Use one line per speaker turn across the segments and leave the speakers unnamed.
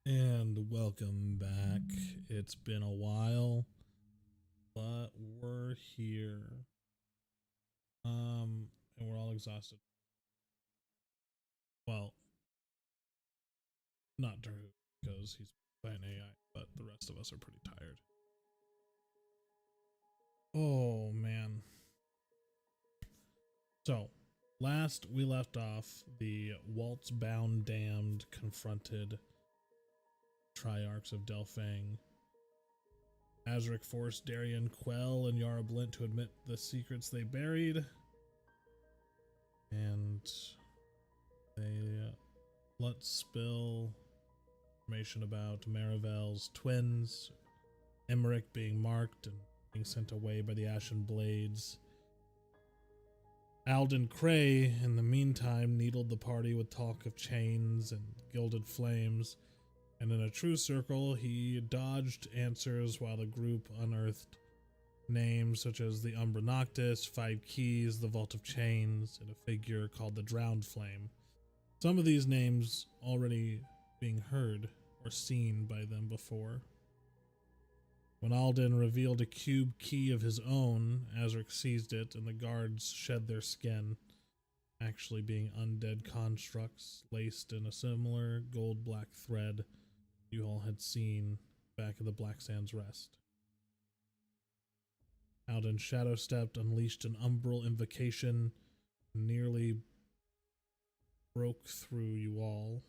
And welcome back. It's been a while, but we're here. And we're all exhausted. Well, not Drew, because he's by an AI, but the rest of us are pretty tired. Oh, man. So, last we left off, the waltz-bound damned confronted Triarchs of Delphang. Azric forced Darian Quell and Yara Blint to admit the secrets they buried, and they let spill information about Marivel's twins, Emmerich being marked and being sent away by the Ashen Blades. Alden Cray, in the meantime, needled the party with talk of chains and gilded flames, and in a true circle, he dodged answers while the group unearthed names such as the Umbra Noctis, 5 Keys, the Vault of Chains, and a figure called the Drowned Flame. Some of these names already being heard or seen by them before. When Alden revealed a cube key of his own, Azric seized it, and the guards shed their skin, actually being undead constructs laced in a similar gold-black thread you all had seen back at the Black Sands Rest. Alden shadow-stepped, unleashed an umbral invocation, and nearly broke through you all.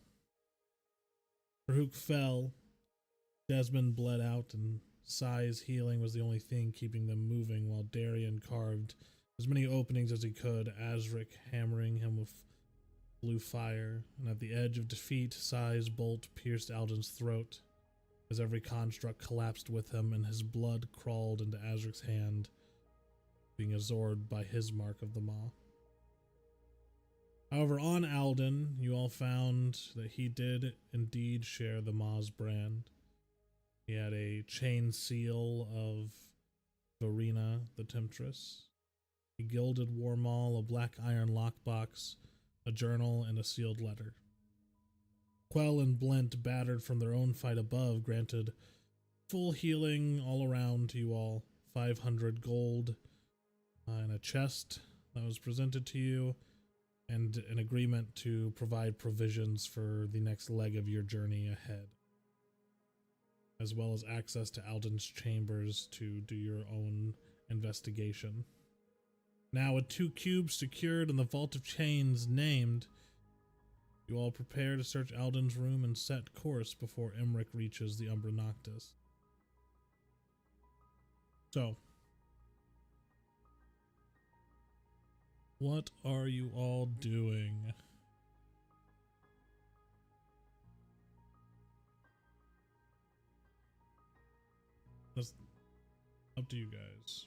Rahuk fell, Desmond bled out, and Sai's healing was the only thing keeping them moving, while Darian carved as many openings as he could, Azric hammering him with blue fire, and at the edge of defeat, Sai's bolt pierced Alden's throat as every construct collapsed with him, and his blood crawled into Azric's hand, being absorbed by his mark of the Maw. However, on Alden, you all found that he did indeed share the Maw's brand. He had a chain seal of Verena the Temptress, a gilded war maul, a black iron lockbox, a journal, and a sealed letter. Quell and Blint, battered from their own fight above, granted full healing all around to you all. 500 gold in a chest that was presented to you, and an agreement to provide provisions for the next leg of your journey ahead, as well as access to Alden's chambers to do your own investigation. Now, with 2 cubes secured and the Vault of Chains named, you all prepare to search Alden's room and set course before Emmerich reaches the Umbra Noctis. So, what are you all doing? That's up to you guys.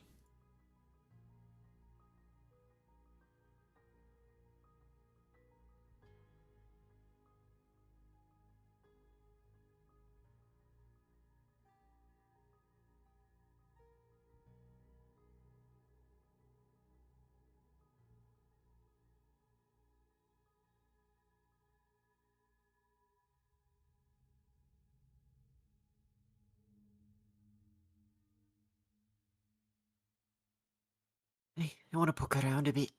I want to poke around a bit.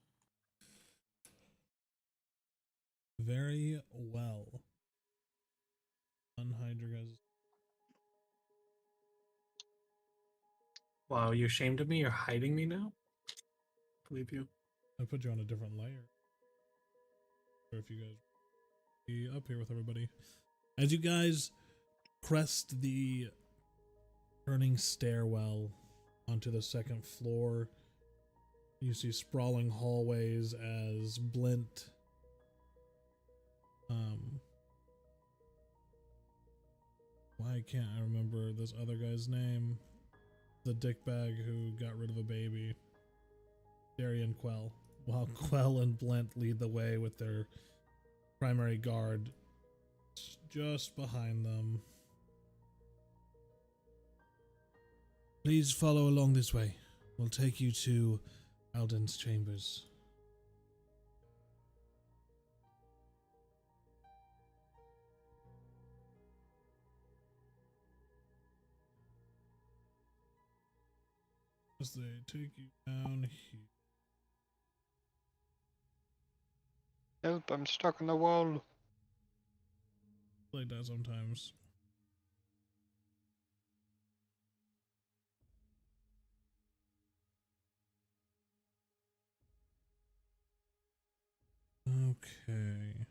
Very well. Unhide your guys'.
Wow, you're ashamed of me? You're hiding me now? Believe you.
I put you on a different layer. Or if you guys be up here with everybody. As you guys crest the turning stairwell onto the second floor, you see sprawling hallways as Blint why can't I remember this other guy's name? The dickbag who got rid of a baby. Darian Quell. While Quell and Blint lead the way with their primary guard just behind them. Please follow along this way. We'll take you to Alden's chambers. As they take you down here.
Help, I'm stuck in the wall.
Like that sometimes. Okay.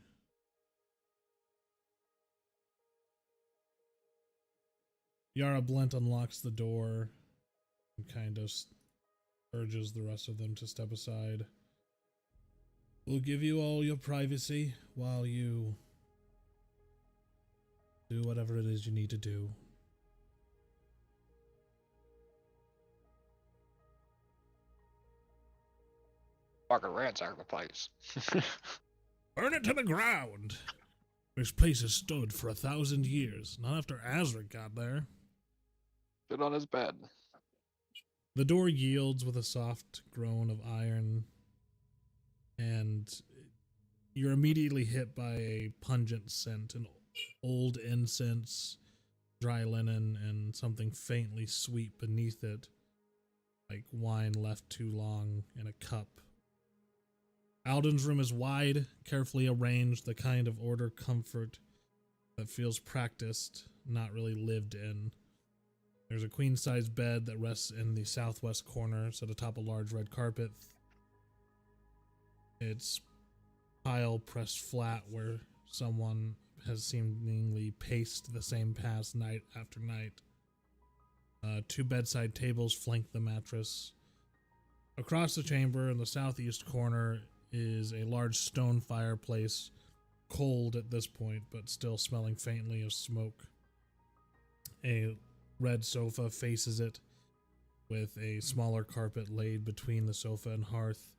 Yara Blent unlocks the door and kind of urges the rest of them to step aside. We'll give you all your privacy while you do whatever it is you need to do.
Fucking ransack the place.
Burn it to the ground! This place has stood for 1,000 years, not after Azric got there.
Sit on his bed.
The door yields with a soft groan of iron, and you're immediately hit by a pungent scent, an old incense, dry linen, and something faintly sweet beneath it, like wine left too long in a cup. Alden's room is wide, carefully arranged, the kind of order comfort that feels practiced, not really lived in. There's a queen-size bed that rests in the southwest corner, set atop a large red carpet. It's tile pressed flat where someone has seemingly paced the same path night after night. Two bedside tables flank the mattress. Across the chamber in the southeast corner is a large stone fireplace, cold at this point, but still smelling faintly of smoke. A red sofa faces it, with a smaller carpet laid between the sofa and hearth.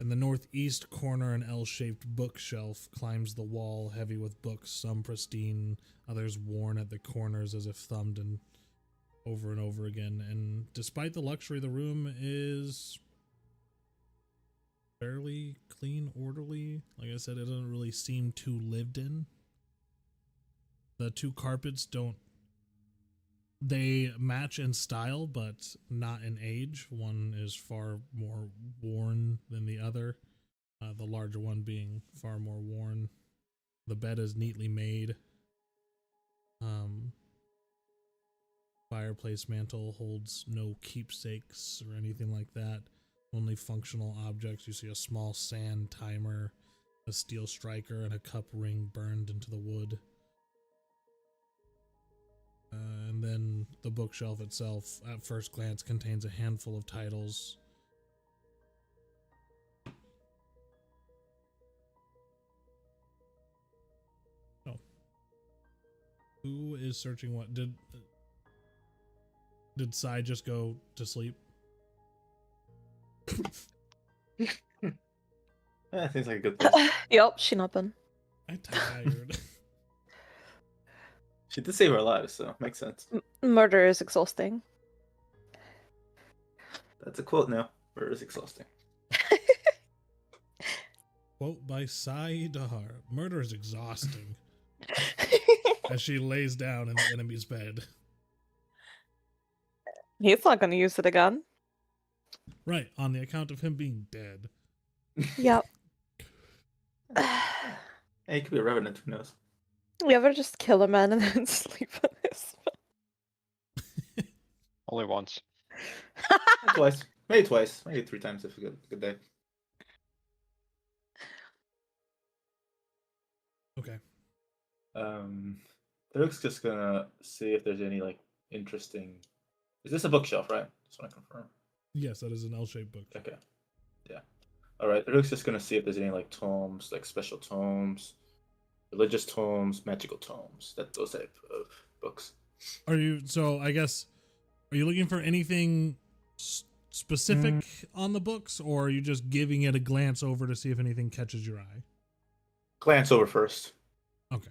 In the northeast corner, an L-shaped bookshelf climbs the wall, heavy with books, some pristine, others worn at the corners as if thumbed and over again. And despite the luxury, the room is fairly clean, orderly. Like I said, it doesn't really seem too lived in. The two carpets they match in style, but not in age. One is far more worn than the other, the larger one being far more worn. The bed is neatly made. Fireplace mantle holds no keepsakes or anything like that. Only functional objects. You see a small sand timer, a steel striker, and a cup ring burned into the wood. And then the bookshelf itself, at first glance, contains a handful of titles. Oh. Who is searching what? Did Sai just go to sleep?
Yeah, seems like a good place.
Yup, she napping.
I'm tired.
She did save our lives, so makes sense.
Murder is exhausting.
That's a quote now. Murder is exhausting.
Quote by Sai Dahar. Murder is exhausting. As she lays down in the enemy's bed.
He's not gonna use it again.
Right, on the account of him being dead.
Yep.
Hey, he could be a revenant, who knows?
You ever just kill a man and then sleep on his
Only once.
Twice. Maybe twice. Maybe 3 times if it's a good day.
Okay.
Luke's just gonna see if there's any, like, interesting... Is this a bookshelf, right? Just want to confirm.
Yes, that is an L-shaped book.
Okay. Yeah. Alright, Luke's just gonna see if there's any, like, tomes, like, special tomes, religious tomes, magical tomes, those type of books.
Are you, so I guess, are you looking for anything specific on the books, or are you just giving it a glance over to see if anything catches your eye?
Glance over first.
Okay.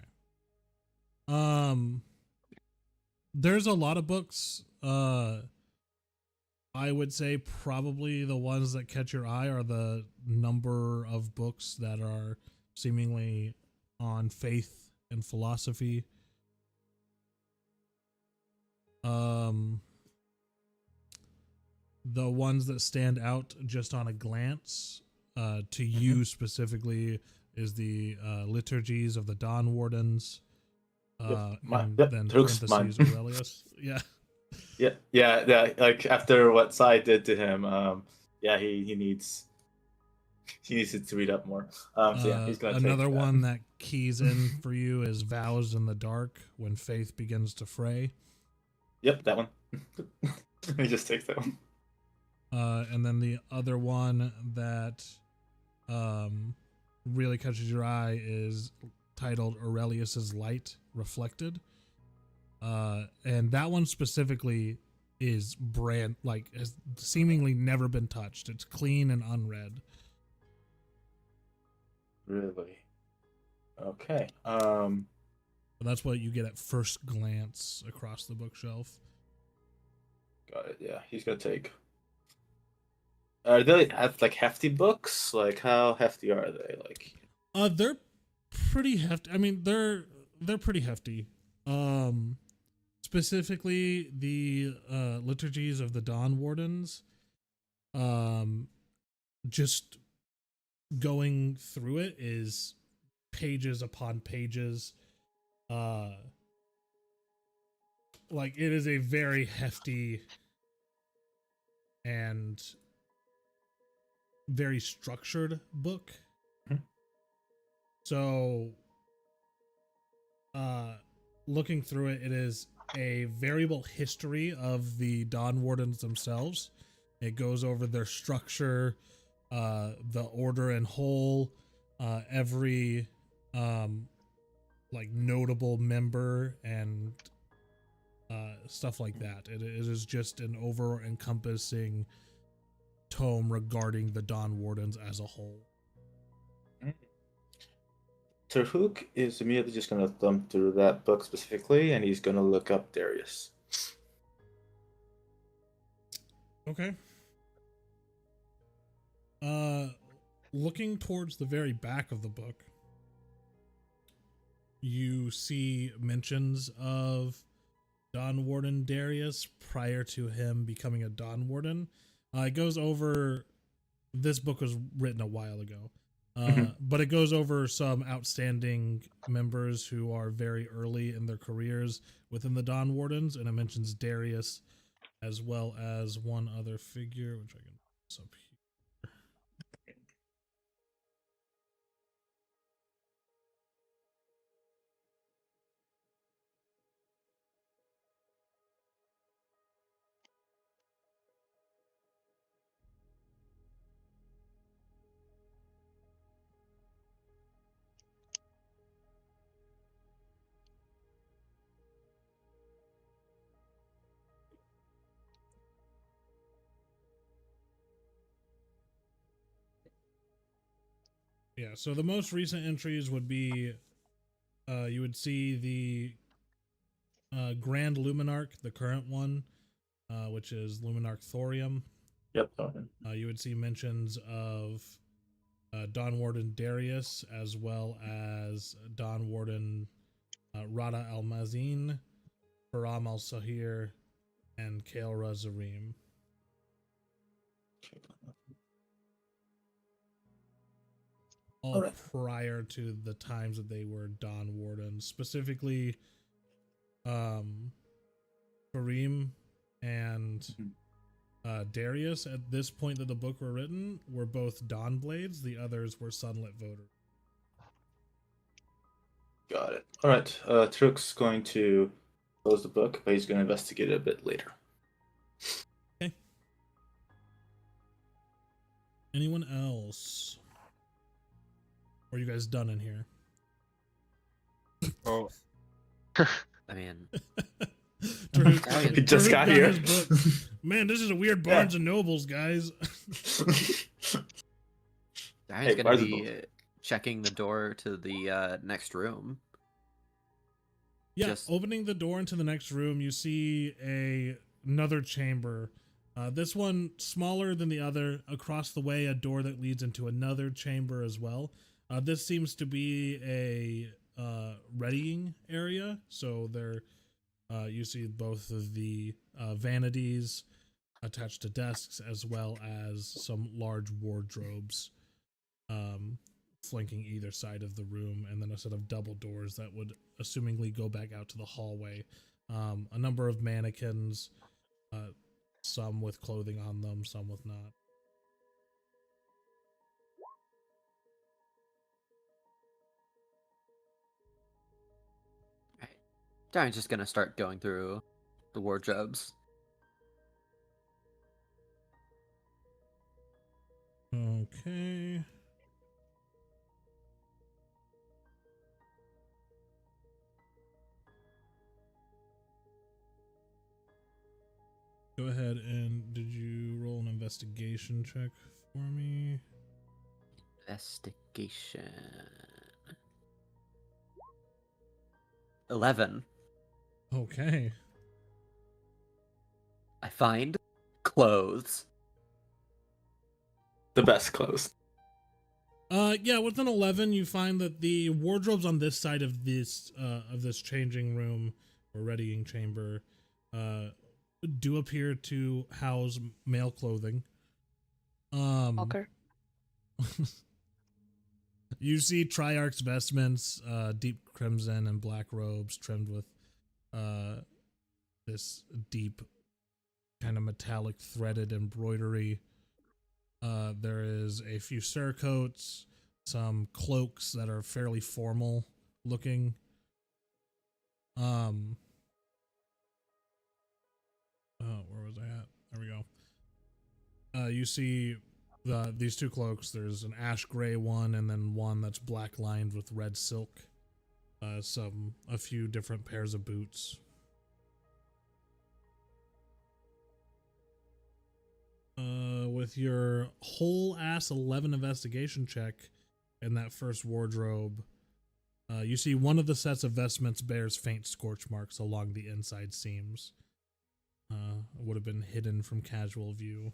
There's a lot of books. I would say probably the ones that catch your eye are the number of books that are seemingly on faith and philosophy. The ones that stand out just on a glance to you specifically is the liturgies of the Dawn Wardens, and then parentheses Aurelius. Yeah.
Yeah. Like after what Sai did to him, yeah, he needs to read up more. So yeah, he's gonna
another
take
one that keys in for you is Vows in the Dark, when faith begins to fray.
Yep, that one. He just takes that one.
And then the other one that really catches your eye is titled Aurelius's Light Reflected. And that one specifically is has seemingly never been touched. It's clean and unread.
Really? Okay.
But that's what you get at first glance across the bookshelf.
Got it. Yeah, he's gonna take. Are they like hefty books? Like how hefty are they? Like.
They're pretty hefty. I mean, they're pretty hefty. Specifically the liturgies of the Dawn Wardens. Just going through it is pages upon pages. Like it is a very hefty and very structured book. So looking through it, it is a variable history of the Dawn Wardens themselves. It goes over their structure, the order and whole, every like notable member and stuff like that. It is just an over encompassing tome regarding the Dawn Wardens as a whole.
Terhook is immediately just going to thumb through that book specifically, and he's going to look up Darius.
Okay. Looking towards the very back of the book, you see mentions of Dawn Warden Darius prior to him becoming a Dawn Warden. It goes over. This book was written a while ago. But it goes over some outstanding members who are very early in their careers within the Dawn Wardens, and it mentions Darius as well as one other figure, which I can put up here. Yeah, so the most recent entries would be you would see the Grand Luminarch, the current one, which is Luminarch Thorium.
Yep.
You would see mentions of Dawn Warden Darius, as well as Dawn Warden Rada Almazine, Faram al Sahir, and Kael'ra Zarim. All prior to the times that they were Dawn Wardens. Specifically, Farim and Darius, at this point that the book were written, were both Dawn Blades. The others were Sunlit Voters.
Got it. All right. Truk's going to close the book, but he's going to investigate it a bit later.
Okay. Anyone else? Or are you guys done in here?
Oh.
I mean,
He just got here.
Man, this is a weird Barnes and Nobles, guys.
Diane's gonna be checking the door to the next room.
Yeah, opening the door into the next room, you see another chamber This one smaller than the other. Across the way, a door that leads into another chamber as well. This seems to be a readying area. So there, you see both of the vanities attached to desks, as well as some large wardrobes flanking either side of the room, and then a set of double doors that would assumingly go back out to the hallway. A number of mannequins, some with clothing on them, some with not.
Right. Darren's just gonna start going through the wardrobes.
Okay. Go ahead and did you roll an investigation check for me?
Investigation. 11.
Okay.
I find clothes.
The best clothes.
Yeah, with an 11, you find that the wardrobes on this side of this changing room or readying chamber do appear to house male clothing.
Walker.
You see Triarch's vestments, deep crimson and black robes trimmed with this deep kind of metallic threaded embroidery. There is a few surcoats, some cloaks that are fairly formal looking. Where was I at? There we go. You see these two cloaks. There's an ash gray one, and then one that's black lined with red silk. A few different pairs of boots. With your whole ass 11 investigation check in that first wardrobe, you see one of the sets of vestments bears faint scorch marks along the inside seams. Would have been hidden from casual view.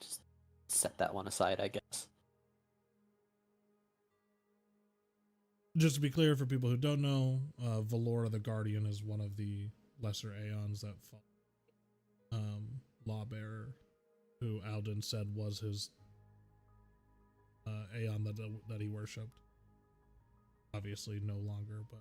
Just set that one aside, I guess.
Just to be clear for people who don't know, Valora the Guardian is one of the lesser Aeons that fall. Lawbearer, who Alden said was his Aeon that he worshipped. Obviously no longer, but...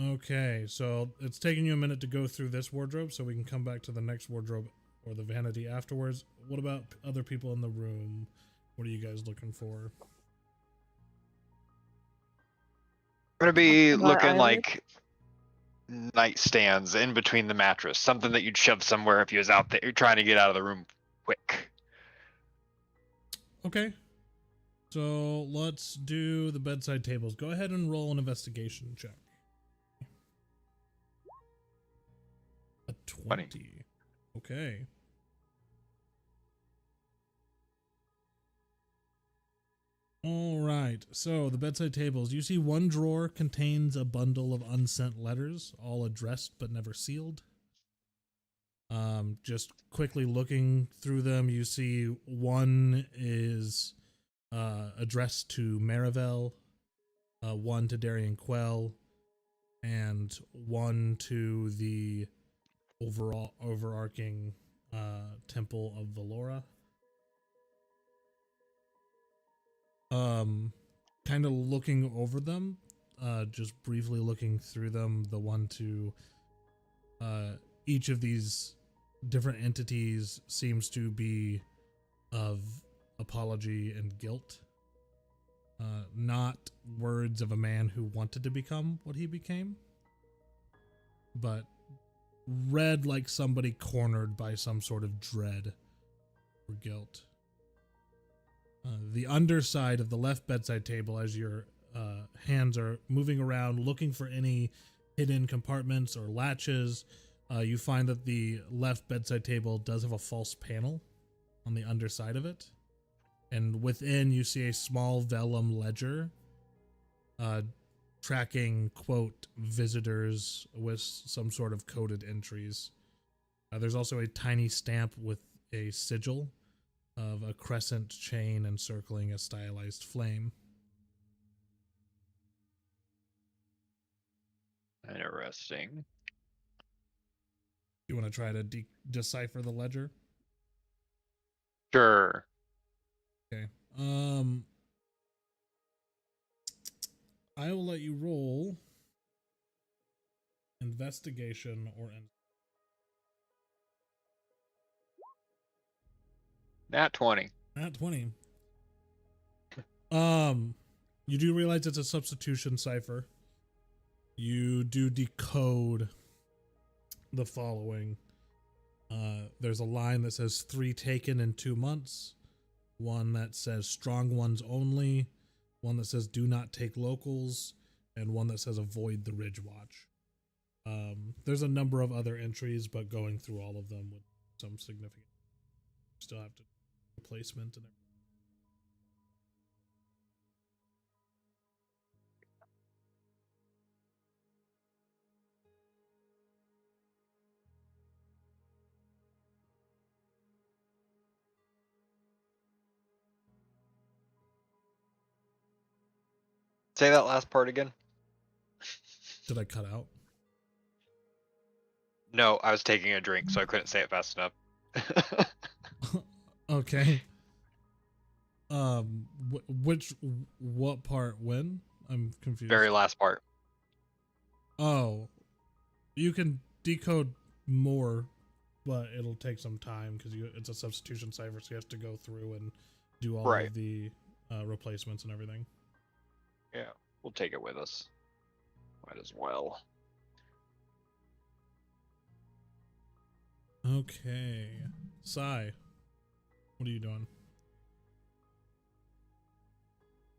Okay, so it's taking you a minute to go through this wardrobe, so we can come back to the next wardrobe or the vanity afterwards. What about other people in the room? What are you guys looking for?
I'm gonna be
What
looking
I
like nightstands in between the mattress, something that you'd shove somewhere if you was out there trying to get out of the room quick.
Okay. So let's do the bedside tables. Go ahead and roll an investigation check. A 20. Okay. All right. So the bedside tables. You see one drawer contains a bundle of unsent letters, all addressed but never sealed. Just quickly looking through them, you see one is addressed to Marivel, one to Darian Quell, and one to the overarching Temple of Valora. Kind of looking over them, just briefly looking through them, the one to each of these different entities seems to be of apology and guilt. Not words of a man who wanted to become what he became, but read like somebody cornered by some sort of dread or guilt. The underside of the left bedside table, as your hands are moving around looking for any hidden compartments or latches, you find that the left bedside table does have a false panel on the underside of it. And within, you see a small vellum ledger tracking, quote, visitors with some sort of coded entries. There's also a tiny stamp with a sigil of a crescent chain encircling a stylized flame.
Interesting.
You want to try to decipher the ledger?
Sure.
Okay. I will let you roll investigation or
Nat 20.
Nat 20. You do realize it's a substitution cipher. You do decode the following. There's a line that says 3 taken in 2 months, one that says strong ones only, one that says do not take locals, and one that says avoid the Ridge Watch. There's a number of other entries, but going through all of them with some significant. Still have to replacement and everything.
Say that last part again.
Did I cut out?
No, I was taking a drink, so I couldn't say it fast enough.
Okay. What part when? I'm confused.
Very last part.
Oh, you can decode more, but it'll take some time because it's a substitution cipher, so you have to go through and do all
Right.
of the replacements and everything.
Yeah, we'll take it with us. Might as well.
Okay. Sai, what are you doing?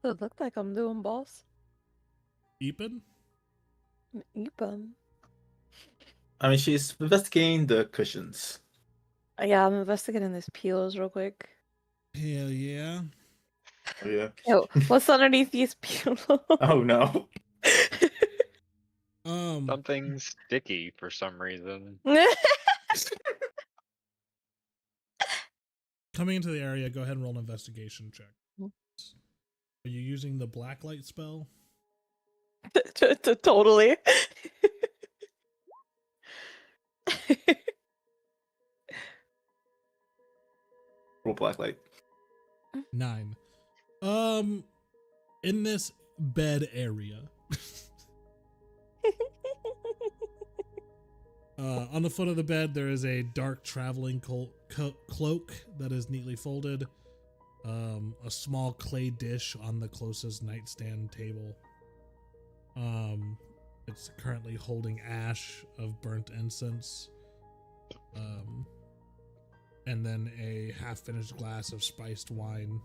It looked like I'm doing, boss.
Eepin?
Eepum.
I mean, she's investigating the cushions.
Yeah, I'm investigating these pillows real quick.
Hell yeah.
Oh, yeah.
Yo, what's underneath these pillows?
Oh, no.
Something sticky for some reason.
Coming into the area, go ahead and roll an investigation check.
Mm.
Are you using the blacklight spell?
Totally.
Roll black light.
9. In this bed area, on the foot of the bed, there is a dark traveling cloak that is neatly folded. A small clay dish on the closest nightstand table. It's currently holding ash of burnt incense. And then a half-finished glass of spiced wine.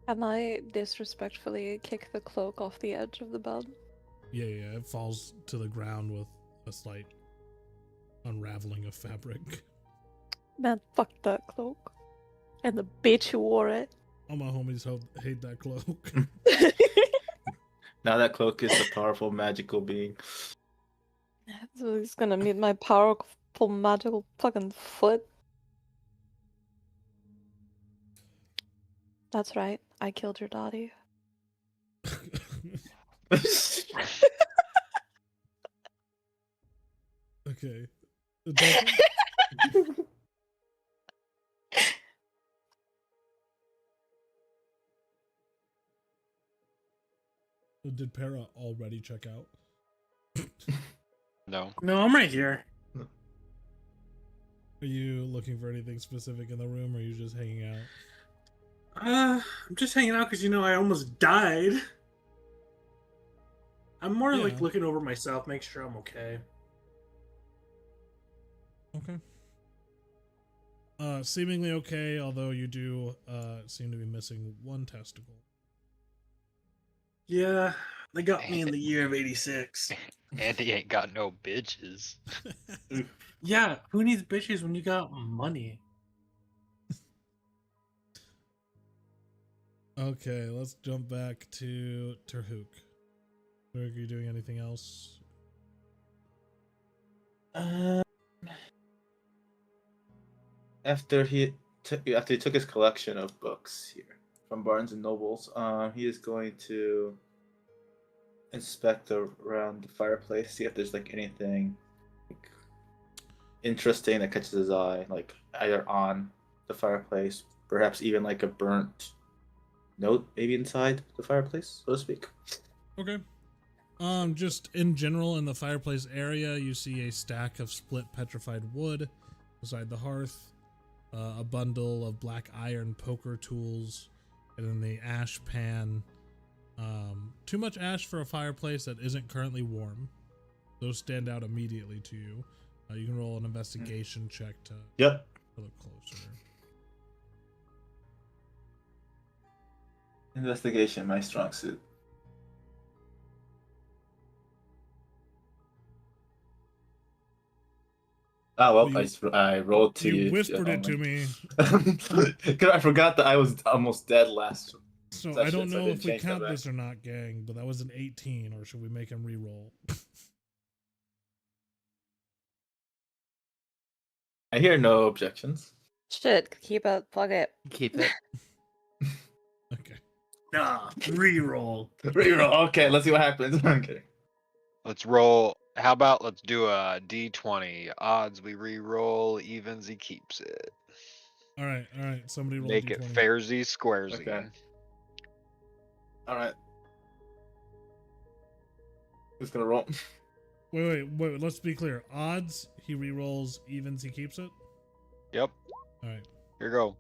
Can I disrespectfully kick the cloak off the edge of the bed?
Yeah, it falls to the ground with a slight unraveling of fabric.
Man, fuck that cloak. And the bitch who wore it.
All my homies hate that cloak.
Now that cloak is a powerful magical being.
So he's gonna meet my powerful magical fucking foot. That's right. I killed your daddy.
Okay. Did Para already check out?
No.
No, I'm right here.
Are you looking for anything specific in the room, or are you just hanging out?
I'm just hanging out because, I almost died. I'm more
Yeah.
like looking over myself, make sure I'm okay.
Okay. Seemingly okay, although you do seem to be missing one testicle.
Yeah, They got me in the year of '86.
Andy ain't got no bitches.
Yeah, who needs bitches when you got money?
Okay, let's jump back to Terhook. Terhook, are you doing anything else?
After he took his collection of books here from Barnes and Nobles, he is going to inspect around the fireplace, see if there's like anything like, interesting that catches his eye, like either on the fireplace, perhaps even like a burnt note maybe inside the fireplace, so to speak.
Okay. Just in general, in the fireplace area, you see a stack of split petrified wood beside the hearth, a bundle of black iron poker tools, and in the ash pan, too much ash for a fireplace that isn't currently warm. Those stand out immediately to you. You can roll an investigation check to look closer.
Investigation, my strong suit. Ah, well, I rolled to
you whispered it to me.
Because I forgot that I was almost dead last
So
session,
I don't know
didn't
if we
change that
count
back.
this or not, gang, but that was an 18, or should we make him re-roll?
I hear no objections.
Shit, keep it, plug it.
Keep it.
Okay.
Nah, reroll.
Reroll. Okay, let's see what happens. I'm kidding.
Let's roll. How about let's do a D20. Odds we re-roll, evens he keeps it.
All right. Somebody roll
Make
a
it
D20.
fairsy squaresy.
Okay. All right. Who's gonna roll?
Wait. Let's be clear. Odds, he re-rolls. Evens, he keeps it.
Yep.
All right.
Here you go.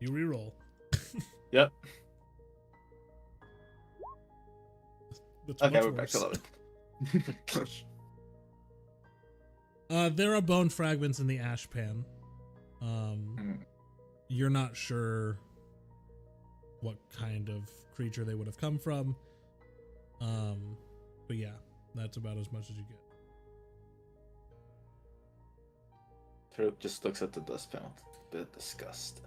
You re-roll.
Yep.
That's
Okay,
much
we're back to
worse.
11.
There are bone fragments in the ash pan. You're not sure what kind of creature they would have come from. But yeah, that's about as much as you get.
Farouk just looks at the dust panel, a bit disgusted.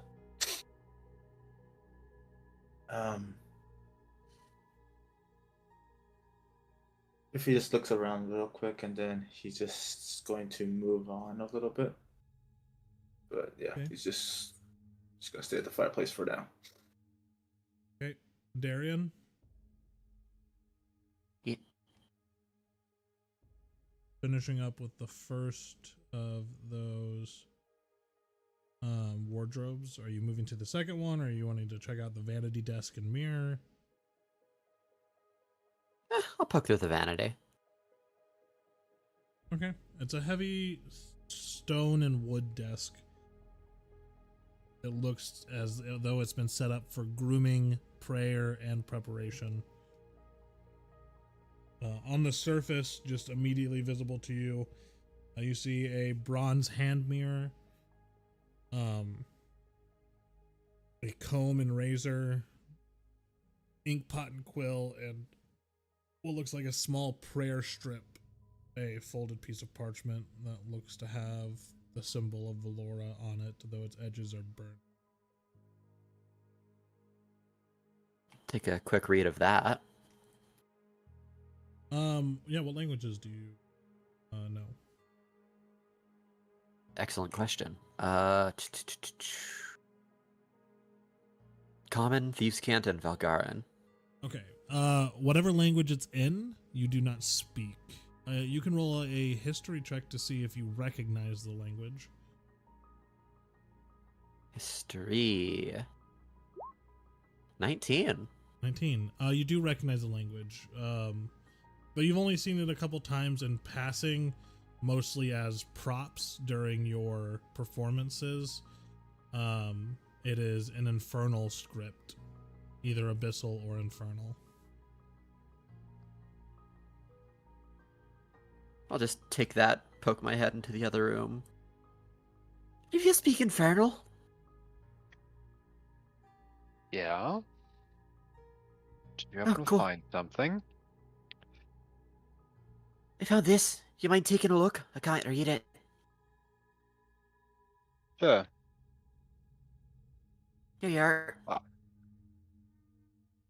If he just looks around real quick and then he's just going to move on a little bit. But yeah,
Okay.
he's just gonna stay at the fireplace for now.
Okay, Darian.
Yeah.
Finishing up with the first of those wardrobes. Are you moving to the second one, or are you wanting to check out the vanity desk and mirror?
I'll poke through the vanity.
Okay. It's a heavy stone and wood desk. It looks as though it's been set up for grooming, prayer, and preparation. On the surface, just immediately visible to you, you see a bronze hand mirror, a comb and razor, ink pot and quill, and what looks like a small prayer strip, a folded piece of parchment that looks to have the symbol of Valora on it, though its edges are burnt.
Take a quick read of that.
Yeah, what languages do you know?
Excellent question. Common, Thieves' Cant, and Veth'Arden.
Okay. Whatever language it's in, you do not speak. You can roll a history check to see if you recognize the language.
History. 19.
19. You do recognize the language. But you've only seen it a couple times in passing, mostly as props during your performances. It is an infernal script, either abyssal or infernal.
I'll just take that, poke my head into the other room. Do you speak infernal?
Yeah. Did you happen to
cool.
find something?
I found this. You mind taking a look? I can't read it.
Sure.
Here you are.
Ah.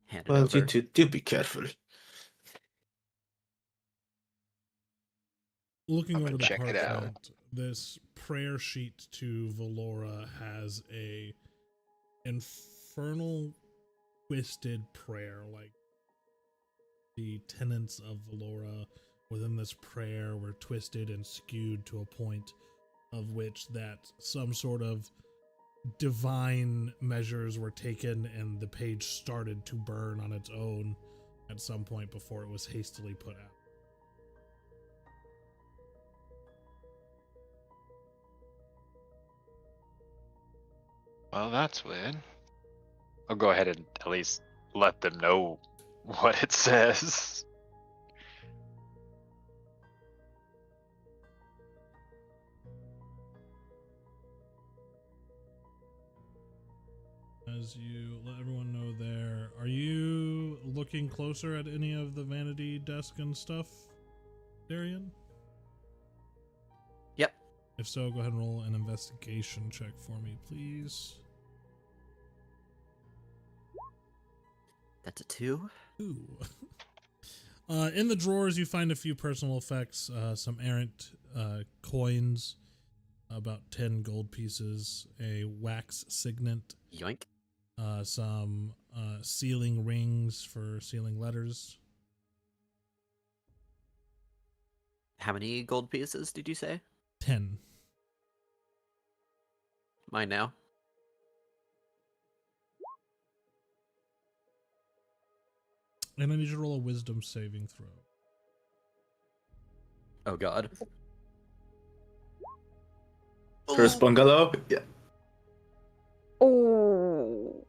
Hand it
Well,
over.
you two do be careful.
Looking
I'm
over
gonna
the
check it out.
parchment, this prayer sheet to Valora has a infernal twisted prayer, like the tenets of Valora within this prayer were twisted and skewed to a point of which that some sort of divine measures were taken and the page started to burn on its own at some point before it was hastily put out.
Well, that's weird. I'll go ahead and at least let them know what it says.
As you let everyone know there, are you looking closer at any of the vanity desk and stuff, Darian?
Yep.
If so, go ahead and roll an investigation check for me, please.
That's a 2.
Ooh. In the drawers, you find a few personal effects, some errant coins, about 10 gold pieces, a wax signet,
Yoink.
some sealing rings for sealing letters.
How many gold pieces did you say?
10.
Mine now.
And I need you to roll a wisdom saving throw.
Oh god.
First bungalow? Yeah.
Oh.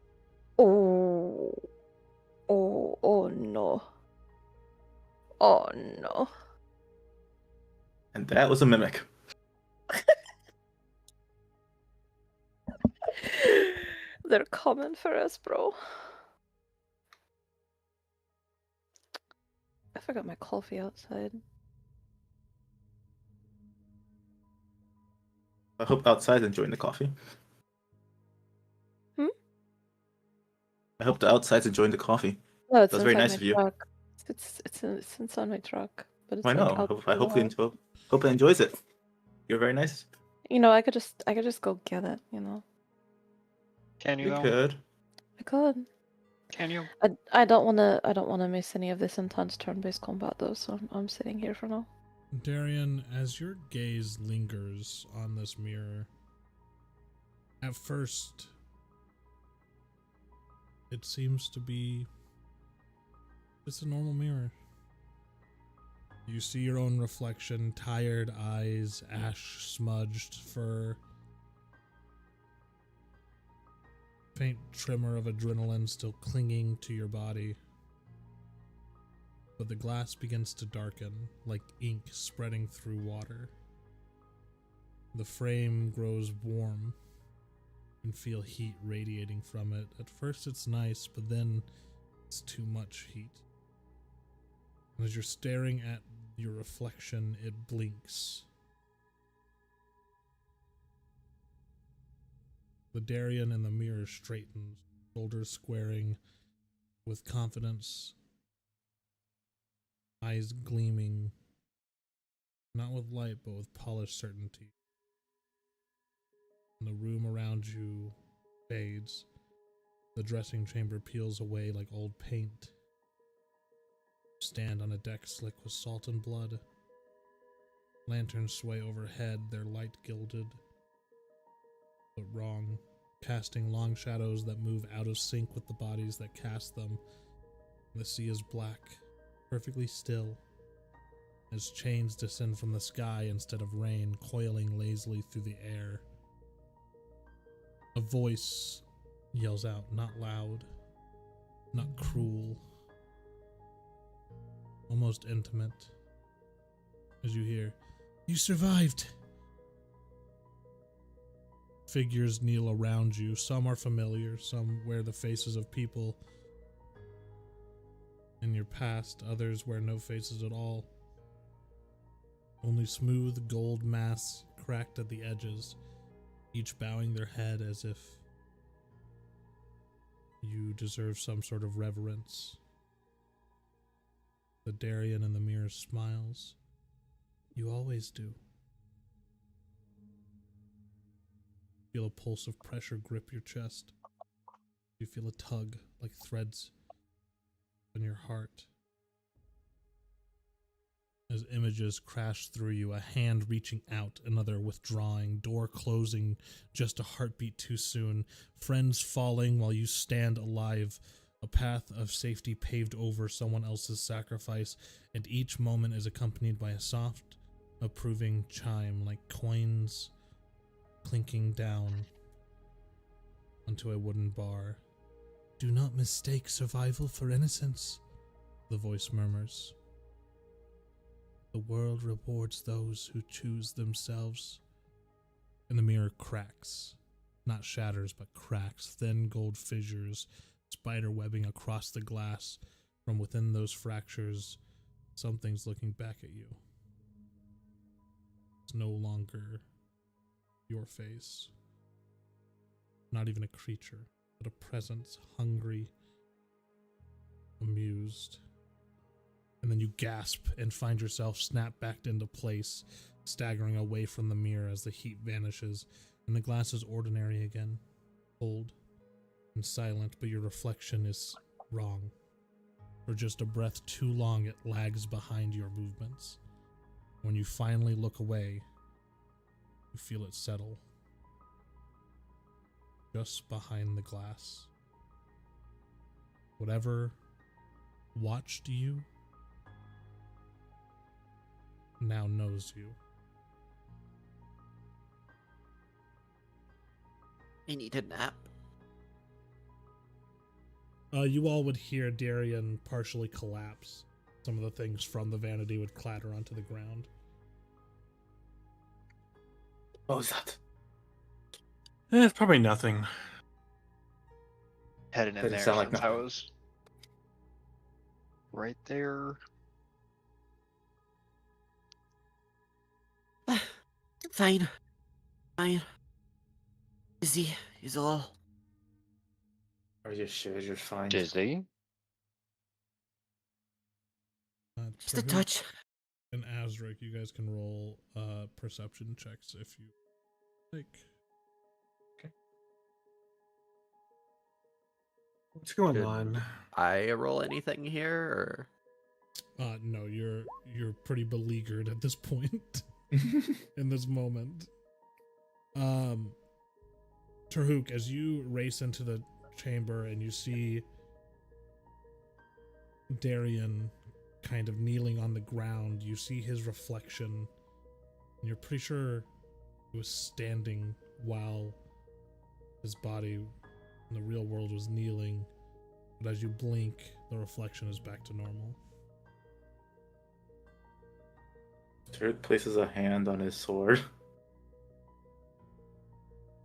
Oh. Oh. Oh no. Oh no.
And that was a mimic.
They're coming for us, bro. I forgot my coffee outside.
I hope outside's enjoying the coffee.
Hmm?
I hope the outside's enjoying the coffee.
No, it's
That's very
inside
nice
my
of you.
truck. It's inside my truck, but it's
I know.
like out
I
the
hope
wall.
hope it enjoys it. You're very nice.
You know, I could just go get it. You know,
Can you
You
though?
could.
I could.
Can you?
I don't wanna miss any of this intense turn-based combat though, so I'm sitting here for now.
Darian, as your gaze lingers on this mirror, at first, it seems to be just a normal mirror. You see your own reflection, tired eyes, ash smudged fur, faint tremor of adrenaline still clinging to your body. But the glass begins to darken, like ink spreading through water. The frame grows warm. You can feel heat radiating from it. At first it's nice, but then it's too much heat. And as you're staring at your reflection, it blinks. The Darian in the mirror straightens, shoulders squaring, with confidence, eyes gleaming, not with light, but with polished certainty. And the room around you fades. The dressing chamber peels away like old paint. You stand on a deck slick with salt and blood. Lanterns sway overhead, their light gilded, but wrong, casting long shadows that move out of sync with the bodies that cast them. The sea is black, perfectly still, as chains descend from the sky instead of rain, coiling lazily through the air. A voice yells out, not loud, not cruel, almost intimate, as you hear, "You survived!" Figures kneel around you. Some are familiar, some wear the faces of people in your past, others wear no faces at all. only smooth gold mass cracked at the edges, each bowing their head as if you deserve some sort of reverence. The Darien in the mirror smiles. You always do. Feel a pulse of pressure grip your chest. You feel a tug like threads on your heart. As images crash through you, a hand reaching out, another withdrawing, door closing just a heartbeat too soon, friends falling while you stand alive, a path of safety paved over someone else's sacrifice, and each moment is accompanied by a soft, approving chime like coins clinking down onto a wooden bar. Do not mistake survival for innocence, the voice murmurs. The world rewards those who choose themselves. And the mirror cracks. Not shatters, but cracks. Thin gold fissures, spider webbing across the glass. From within those fractures, something's looking back at you. It's no longer your face. Not even a creature, but a presence, hungry, amused. And then you gasp and find yourself snapped back into place, staggering away from the mirror as the heat vanishes, and the glass is ordinary again, cold and silent, but your reflection is wrong. For just a breath too long, it lags behind your movements. When you finally look away, you feel it settle. Just behind the glass. Whatever watched you now knows you.
I need a nap.
You all would hear Darien partially collapse. Some of the things from the vanity would clatter onto the ground.
What was that?
It's probably nothing.
Heading in
Doesn't
there
sound like
since I
nothing.
was right there.
Fine. Fine. Busy is all.
Are you sure you're fine?
Dizzy.
Just a
Trahut
touch.
and Azric, you guys can roll perception checks if you like.
What's going
Did
on?
I roll anything here, or?
No, you're pretty beleaguered at this point in this moment. Trahut, as you race into the chamber and you see Darien kind of kneeling on the ground, you see his reflection, and you're pretty sure he was standing while his body in the real world was kneeling, but as you blink, the reflection is back to normal.
Turret places a hand on his sword.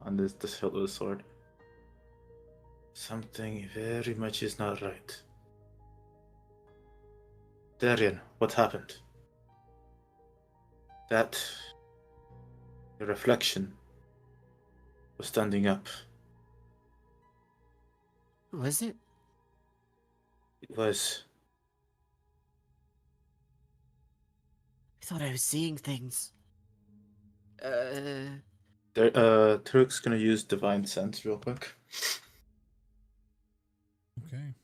On this hilt of the sword. Something very much is not right. Darien, what happened? That the reflection was standing up.
Was it?
It was.
I thought I was seeing things.
Turk's gonna use Divine Sense real quick.
Okay.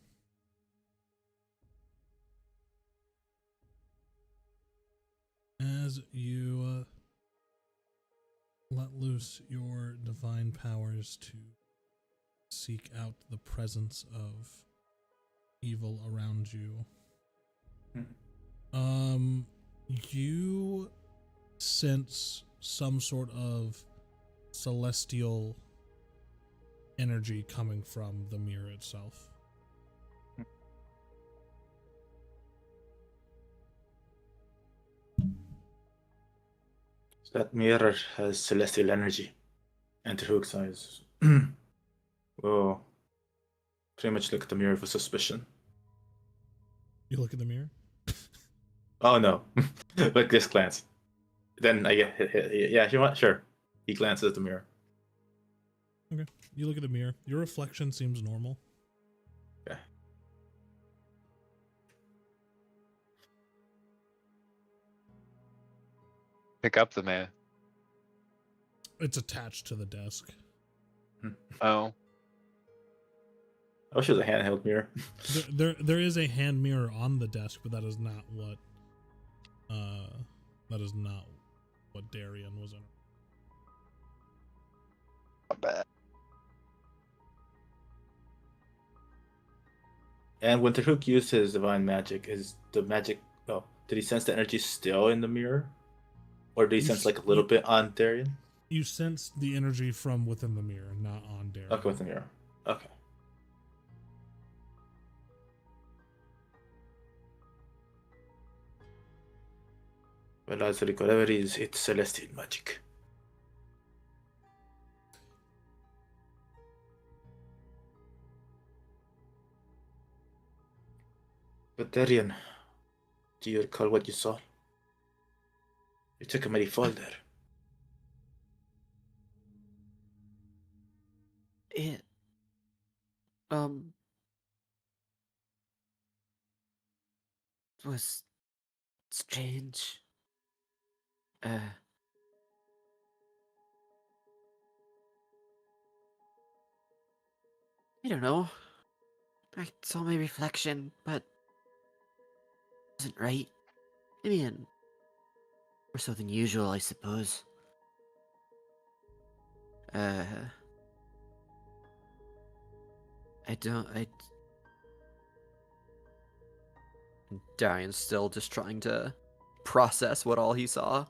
As you let loose your divine powers to seek out the presence of evil around you, you sense some sort of celestial energy coming from the mirror itself.
That mirror has celestial energy. And Turk's eyes. Oh. Pretty much look at the mirror for suspicion.
You look in the mirror?
Oh no. Like this glance. Then I get yeah. You want sure? He glances at the mirror.
You look at the mirror. Your reflection seems normal.
Okay.
Pick up the man.
It's attached to the desk.
Oh,
I wish it was a handheld mirror.
There is a hand mirror on the desk, but that is not what Darian was in.
not bad.
And when Tahuk used his divine magic, is the magic? Oh, did he sense the energy still in the mirror, or did he
You
sense
s-
like a little bit on Darian?
You sense the energy from within the mirror, not on Darian.
Okay, with the mirror. Okay. Well, as whatever it is, it's celestial magic. But Darian, do you recall what you saw? You took a mighty fall there.
It was strange. I don't know. I saw my reflection, but it wasn't right. I mean, more so than usual, I suppose. I don't. Darian's still just trying to process what all he saw.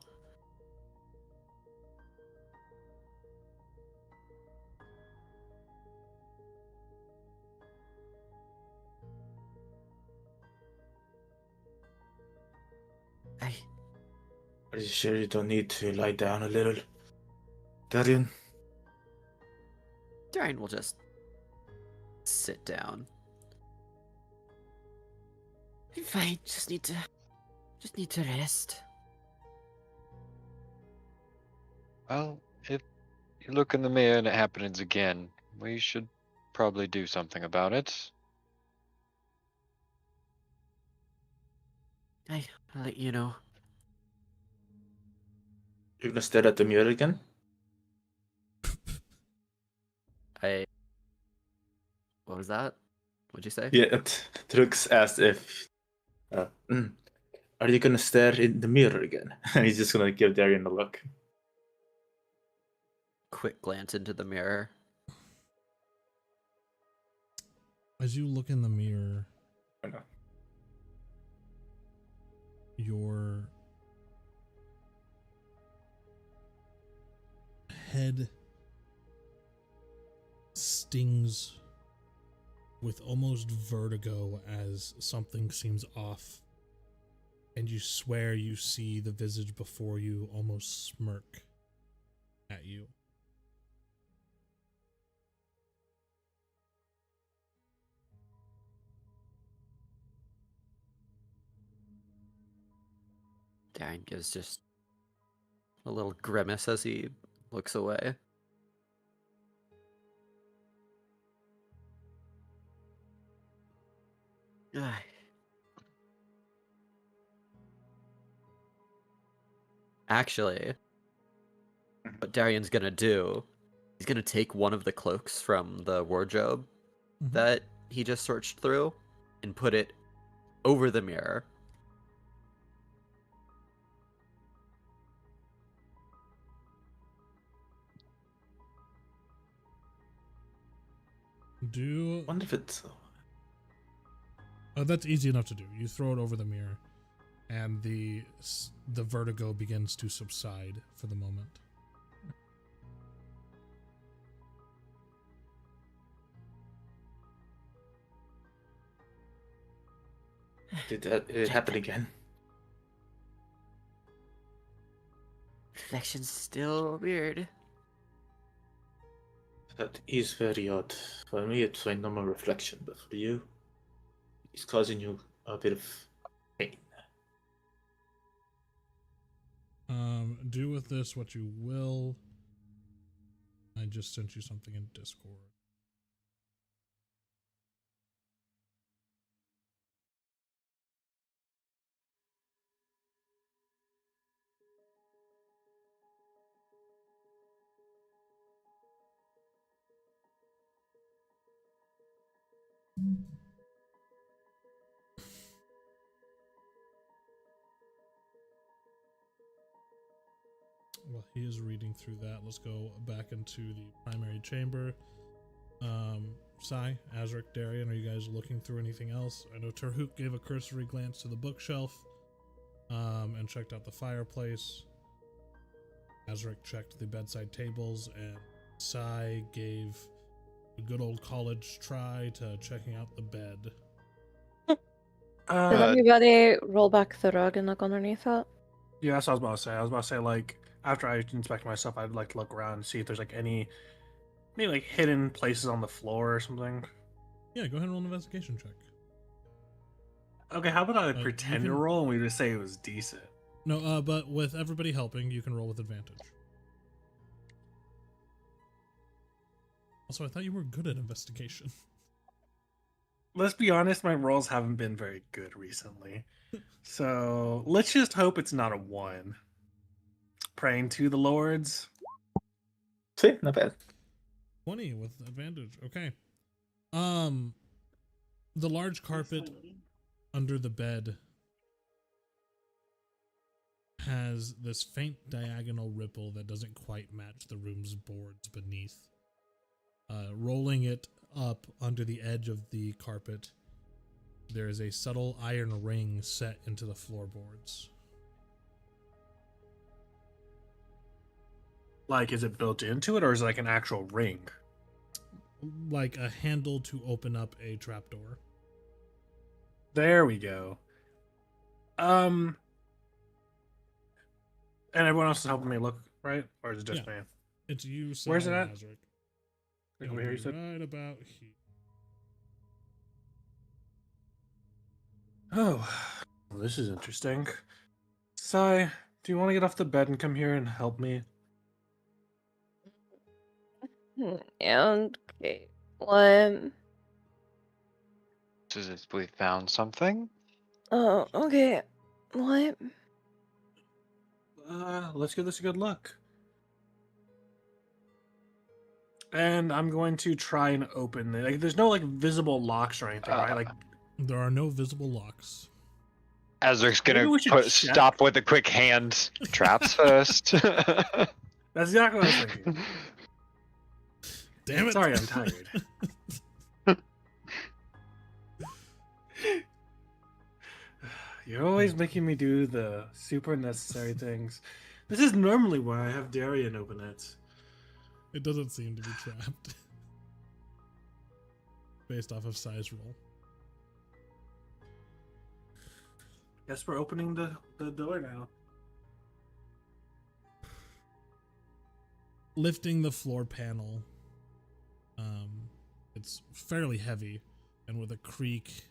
Are you sure you don't need to lie down a little? Darian?
Darian will just sit down. I'm fine. Just need to rest.
Well, if you look in the mirror and it happens again, we should probably do something about it.
I'll let you know.
You're gonna stare at the mirror again?
What was that? What'd you say?
Yeah, Trux asked if. Are you gonna stare in the mirror again? And he's just gonna give Darian a look.
Quick glance into the mirror.
As you look in the mirror,
I know.
your head stings with almost vertigo as something seems off, and you swear you see the visage before you almost smirk at you.
Darian gives just a little grimace as he looks away. Actually, what Darian's gonna do, he's gonna take one of the cloaks from the wardrobe that he just searched through and put it over the mirror.
Do
Wonder if it's.
that's easy enough to do. You throw it over the mirror, and the vertigo begins to subside for the moment.
Did it happen again?
Reflection's still weird.
That is very odd. For me, it's a normal reflection, but for you, it's causing you a bit of pain.
Do with this what you will. I just sent you something in Discord. While he is reading through that, let's go back into the primary chamber. Sai, Azric, Darian, are you guys looking through anything else? I know Terhook gave a cursory glance to the bookshelf and checked out the fireplace. Azric checked the bedside tables, and Sai gave a good old college try to checking out the bed.
Did
Uh,
anybody roll back the rug and look underneath it?
Yeah, that's what I was about to say. I was about to say, like, after I inspect myself, I'd like to look around and see if there's like any, maybe like hidden places on the floor or something.
Yeah, go ahead and roll an investigation check.
Okay, how about I
you
pretend to
can-
roll and we just say it was decent?
No, but with everybody helping, you can roll with advantage. Also, I thought you were good at investigation.
Let's be honest, my rolls haven't been very good recently. So let's just hope it's not a 1. Praying to the lords.
See, not bad.
20 with advantage. Okay. The large carpet under the bed has this faint diagonal ripple that doesn't quite match the room's boards beneath. Rolling it up under the edge of the carpet, there is a subtle iron ring set into the floorboards.
Like, is it built into it or is it like an actual ring?
Like a handle to open up a trapdoor.
There we go. And everyone else is helping me look, right? Or is it just me?
It's you, Sai,
Where's it
and
at?
Azric.
Like over here, you
It'll
said?
be right about here.
Oh, well, this is interesting. Sai, do you want to get off the bed and come here and help me?
And okay, what?
Says we found something.
Oh, okay. What?
Let's give this a good look. And I'm going to try and open it. Like, there's no like visible locks or anything, right? Like,
There are no visible locks.
Azric's
Maybe
gonna
we should check.
stop with a quick hand. Traps first.
that's exactly what I was thinking.
Damn it!
Sorry, I'm tired. You're always making me do the super necessary things. This is normally why I have Darian open it.
It doesn't seem to be trapped. Based off of size roll.
Guess we're opening the door now.
Lifting the floor panel. It's fairly heavy, and with a creak,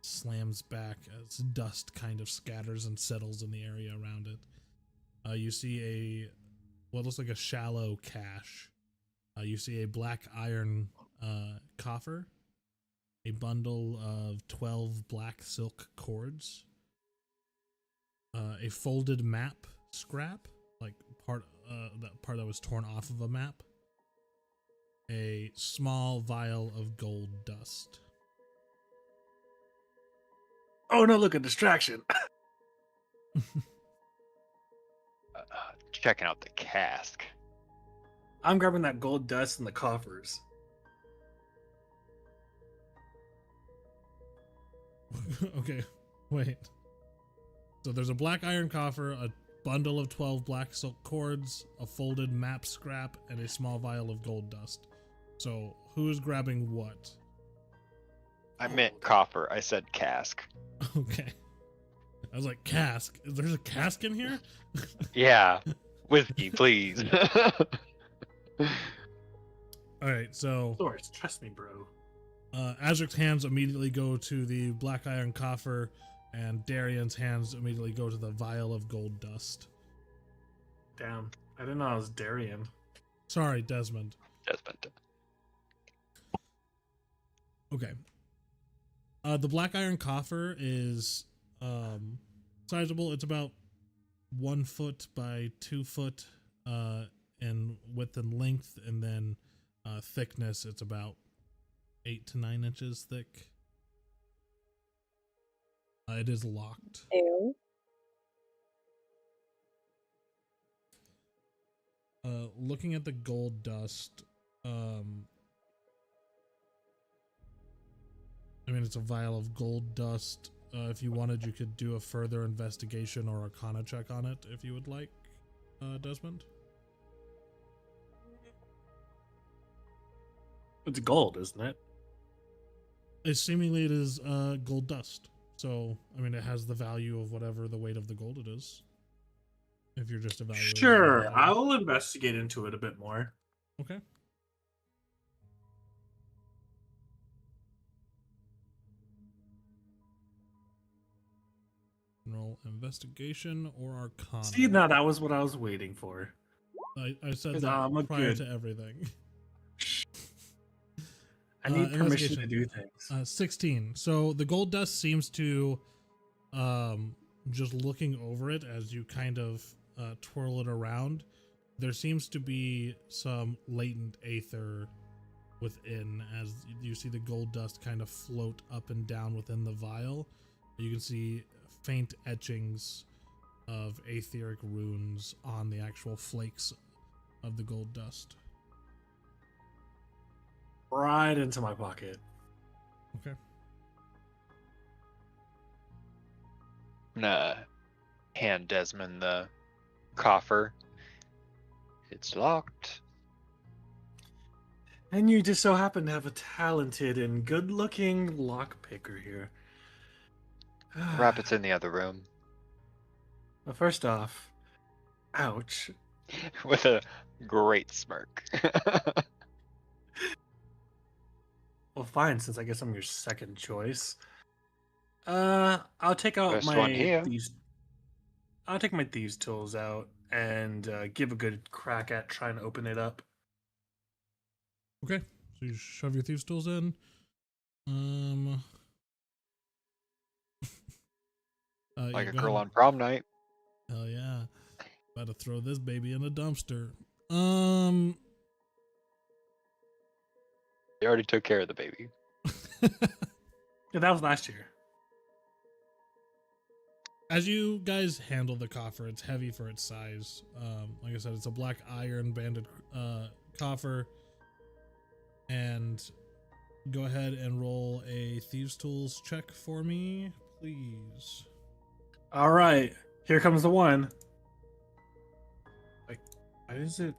slams back as dust kind of scatters and settles in the area around it. You see what looks like a shallow cache. You see a black iron coffer, a bundle of 12 black silk cords, a folded map scrap, like that part that was torn off of a map, a small vial of gold dust.
Oh no, look, a distraction.
Checking out the cask.
I'm grabbing that gold dust in the coffers.
Okay, wait. So there's a black iron coffer, a bundle of 12 black silk cords, a folded map scrap, and a small vial of gold dust. So who's grabbing what?
I meant coffer. I said cask.
Okay. I was like, cask? There's a cask in here?
Yeah. Whiskey, please.
Alright, so
Lords, trust me, bro.
Azric's hands immediately go to the black iron coffer, and Darian's hands immediately go to the vial of gold dust.
Damn. I didn't know I was Darian.
Sorry, Desmond.
Desmond.
Okay. The black iron coffer is sizable. It's about 1 foot by 2 foot in width and length, and then thickness. It's about 8 to 9 inches thick. It is locked.
Ew.
Looking at the gold dust, I mean, it's a vial of gold dust. If you wanted, you could do a further investigation or arcana check on it if you would like, Desmond.
It's gold, isn't it?
Seemingly it is gold dust. So, I mean, it has the value of whatever the weight of the gold it is. If you're just evaluating.
Sure,
the
I
value.
will investigate into it a bit more.
Okay. Roll investigation or arcana.
See, now that was what I was waiting for.
I said
'Cause
that
I'm a
prior
good-
to everything.
I need permission to
investigation.
do things.
16. So the gold dust seems to, just looking over it as you kind of twirl it around, there seems to be some latent aether within as you see the gold dust kind of float up and down within the vial. You can see faint etchings of aetheric runes on the actual flakes of the gold dust.
Right into my pocket.
Okay.
I'm gonna hand Desmond the coffer. It's locked.
And you just so happen to have a talented and good-looking lockpicker here.
Rabbit's in the other room
Well, first off, ouch.
with a great smirk.
Well, fine, since I guess I'm your second choice. I'll take out
First one
my
here.
thieves. I'll take my thieves' tools out and give a good crack at trying to open it up.
Okay. So you shove your thieves' tools in.
Like
yeah,
a
go
girl
ahead.
on prom night.
Hell yeah. About to throw this baby in a dumpster.
They already took care of the baby.
Yeah, that was last year.
As you guys handle the coffer, it's heavy for its size. Like I said, it's a black iron banded coffer. And go ahead and roll a thieves' tools check for me, please.
All right, here comes the one. Like, why is it?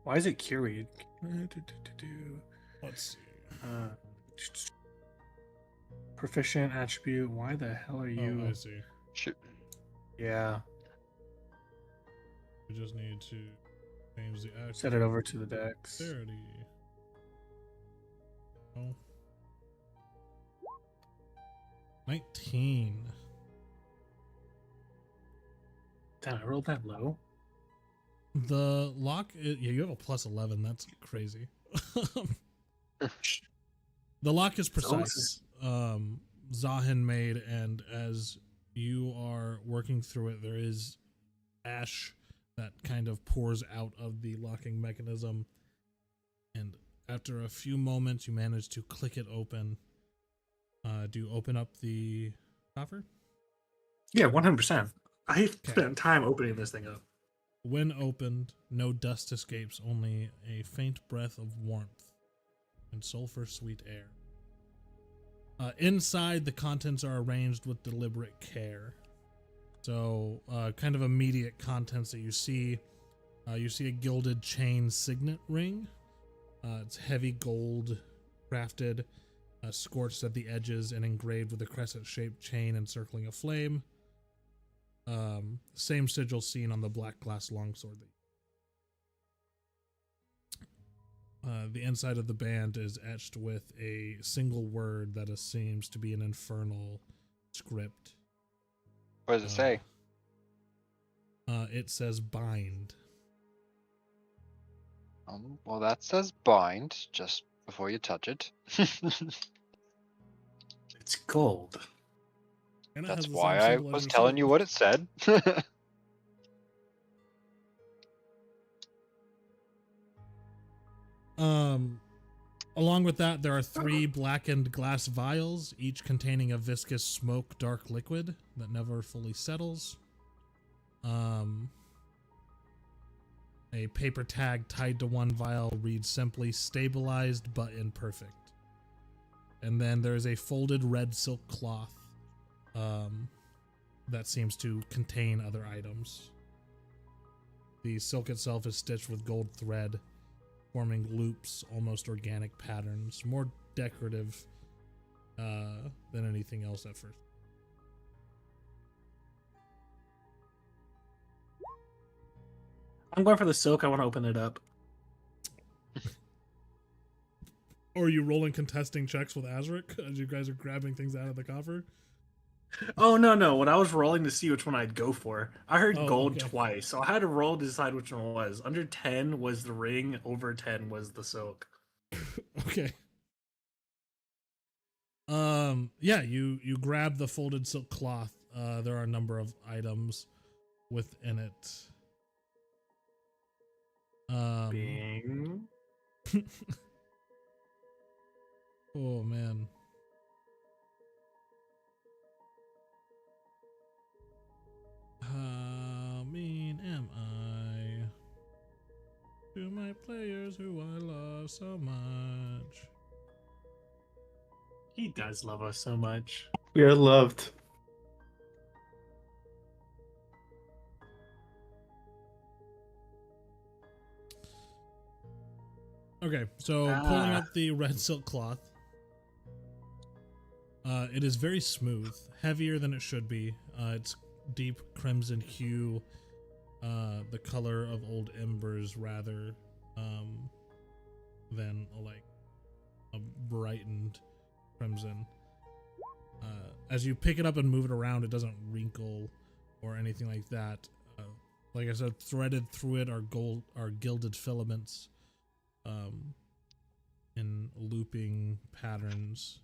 Why is it curated?
Let's see.
Proficient attribute. Why the hell are you?
Oh, I see.
Shoot.
Yeah,
We just need to change the action.
set it over to the dex.
Dexterity. Oh. 19.
Damn, I rolled that low.
The lock, yeah, you have a plus 11. That's crazy. The lock is precise. Zahin made, and as you are working through it, there is ash that kind of pours out of the locking mechanism. And after a few moments, you manage to click it open. Do you open up the coffer?
Yeah, 100%. I spent time opening this thing up.
When opened, no dust escapes, only a faint breath of warmth and sulfur-sweet air. Inside, the contents are arranged with deliberate care. So, kind of immediate contents that you see a gilded chain signet ring. It's heavy gold, crafted, scorched at the edges, and engraved with a crescent-shaped chain encircling a flame. Same sigil seen on the black glass longsword. The inside of the band is etched with a single word that seems to be an infernal script.
What does it say?
It says bind.
Well, that says bind just before you touch it.
It's gold.
And it
That's
has the
why
same
I
symbol as
was
your
telling you
sword.
what it said.
Along with that, there are 3 blackened glass vials, each containing a viscous smoke dark liquid that never fully settles. A paper tag tied to one vial reads simply stabilized but imperfect. And then there's a folded red silk cloth that seems to contain other items. The silk itself is stitched with gold thread, forming loops, almost organic patterns, more decorative than anything else at first.
I'm going for the silk. I want to open it up.
Or are you rolling contesting checks with Azric as you guys are grabbing things out of the coffer?
Oh no! When I was rolling to see which one I'd go for, I heard
Oh,
gold
okay.
twice, so I had to roll to decide which one it was. Under 10 was the ring. Over 10 was the silk.
Okay. Yeah, you grab the folded silk cloth. There are a number of items within it.
Bing.
Oh man. How mean am I to my players who I love so much?
He does love us so much.
We are loved.
Okay, so pulling up the red silk cloth. It is very smooth, heavier than it should be. It's deep crimson hue, the color of old embers rather than a brightened crimson. As you pick it up and move it around, it doesn't wrinkle or anything like that. Like I said, threaded through it are gilded filaments in looping patterns.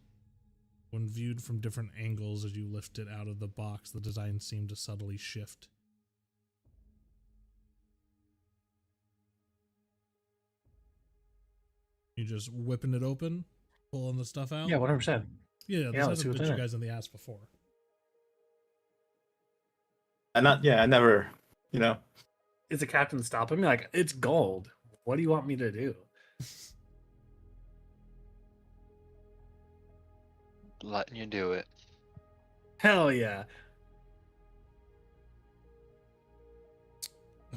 When viewed from different angles as you lift it out of the box, the design seemed to subtly shift. You just whipping it open, pulling the stuff out?
Yeah, 100%.
Yeah, this
let's
hasn't
see what's
bit
in
you
it.
guys in the ass before.
I never, you know.
Is the captain stopping me? Like, it's gold. What do you want me to do?
Letting you do it.
Hell yeah.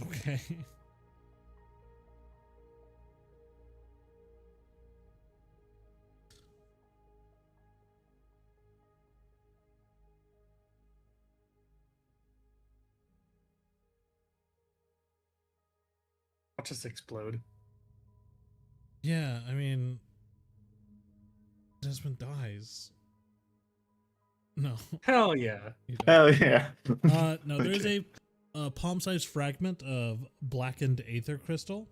Okay.
Watch us explode.
Yeah, I mean, Desmond dies. No.
Hell yeah.
He doesn't.
Hell yeah.
No, there's
Okay.
a palm-sized fragment of blackened aether crystal.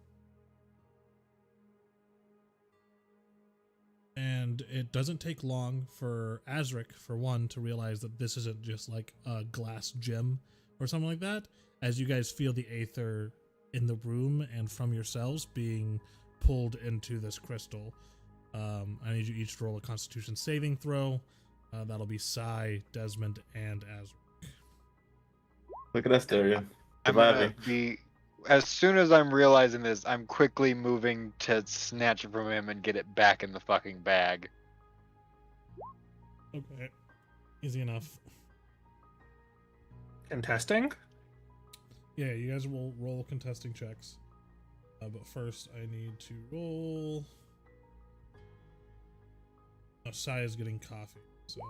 And it doesn't take long for Azric, for one, to realize that this isn't just like a glass gem or something like that. As you guys feel the aether in the room and from yourselves being pulled into this crystal. I need you each to roll a Constitution saving throw. That'll be Sai, Desmond, and Azric.
Look at us, Darian.
I'm gonna
Surviving.
be. As soon as I'm realizing this, I'm quickly moving to snatch it from him and get it back in the fucking bag.
Okay. Easy enough.
Contesting?
Yeah, you guys will roll contesting checks. But first, I need to roll. Oh, Sai is getting coffee, so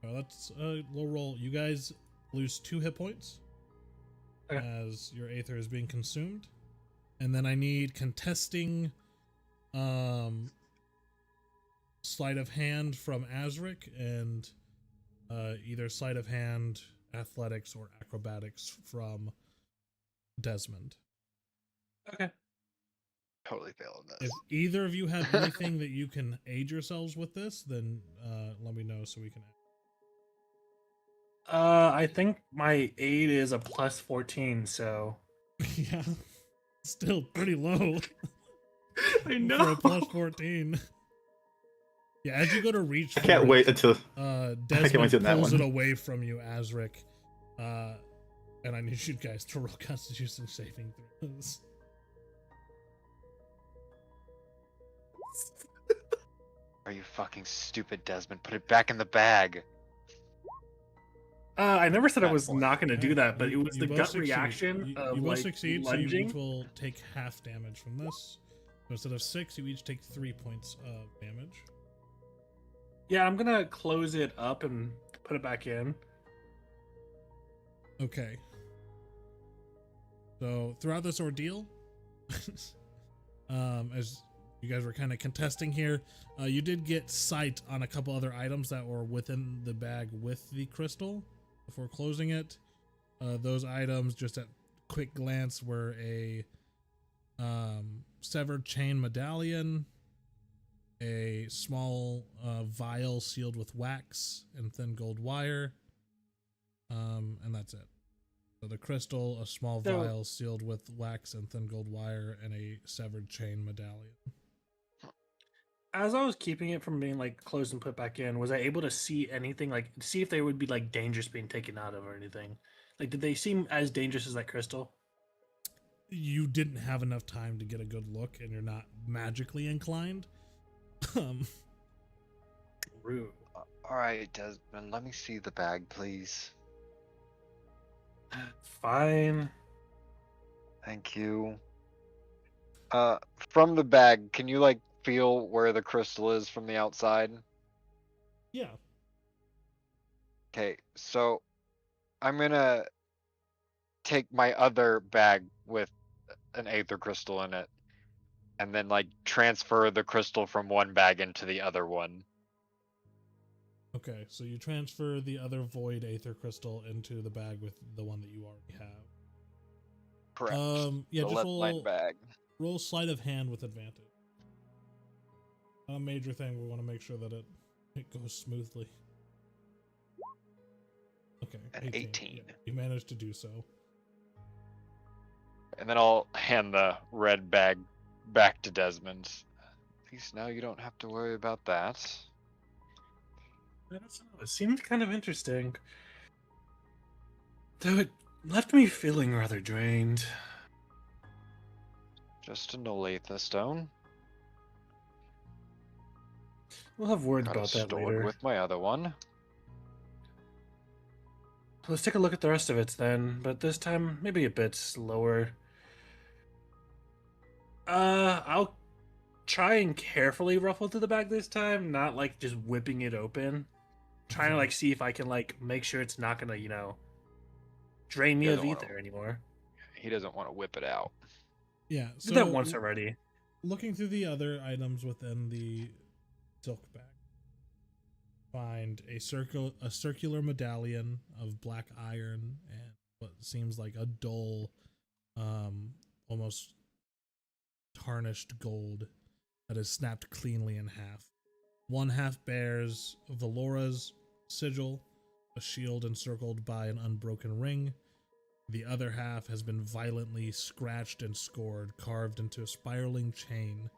let's low roll. You guys lose 2 hit points as your aether is being consumed, and then I need contesting sleight of hand from Azric and either sleight of hand athletics or acrobatics from Desmond.
Okay.
Totally failing
If
this.
either of you have anything that you can aid yourselves with this, then let me know so we can.
I think my aid is a plus 14, so
Yeah, still pretty low
I
for a plus 14. Yeah, as you go to reach,
I can't wait until
Desmond
to that
pulls it
one.
away from you, Azric, and I need you guys to roll Constitution saving throws.
Are you fucking stupid, Desmond? Put it back in the bag.
I never said I
That
was
point.
not going to do that, but it was
You
the
both
gut
succeed.
reaction of
you both
like
succeed, so you
lunging.
each will take half damage from this. So instead of 6, you each take 3 points of damage.
Yeah, I'm gonna close it up and put it back in.
Okay. So throughout this ordeal, as you guys were kind of contesting here, you did get sight on a couple other items that were within the bag with the crystal before closing it. Those items, just at quick glance, were a severed chain medallion, a small vial sealed with wax and thin gold wire, and that's it. So the crystal, a small vial sealed with wax and thin gold wire, and a severed chain medallion.
As I was keeping it from being like closed and put back in, was I able to see anything, like see if they would be like dangerous being taken out of or anything? Like, did they seem as dangerous as that crystal?
You didn't have enough time to get a good look, and you're not magically inclined.
Rude.
All right, Desmond. Let me see the bag, please.
Fine.
Thank you. From the bag, can you like feel where the crystal is from the outside?
Yeah.
Okay, so I'm gonna take my other bag with an aether crystal in it, and then like transfer the crystal from one bag into the other one.
Okay, so you transfer the other void aether crystal into the bag with the one that you already have.
Correct.
Yeah,
the
just
left line bag.
roll sleight of hand with advantage. Not a major thing. We want to make sure that it goes smoothly. Okay,
An 18.
Yeah, you managed to do so.
And then I'll hand the red bag back to Desmond. At least now you don't have to worry about that.
I don't know. It seemed kind of interesting. Though it left me feeling rather drained.
Just a null aether stone.
We'll have words
Got it
about that
stored
later.
with my other one.
Let's take a look at the rest of it then, but this time maybe a bit slower. I'll try and carefully ruffle through the bag this time, not like just whipping it open. Trying to like see if I can like make sure it's not gonna, drain me
Yeah,
of
don't wanna-
ether anymore.
He doesn't want to whip it out.
Yeah,
Did
so
that once already.
looking through the other items within the silk bag, find a circular medallion of black iron and what seems like a dull, almost tarnished gold that is snapped cleanly in half. One half bears Valora's sigil, a shield encircled by an unbroken ring. The other half has been violently scratched and scored, carved into a spiraling chain.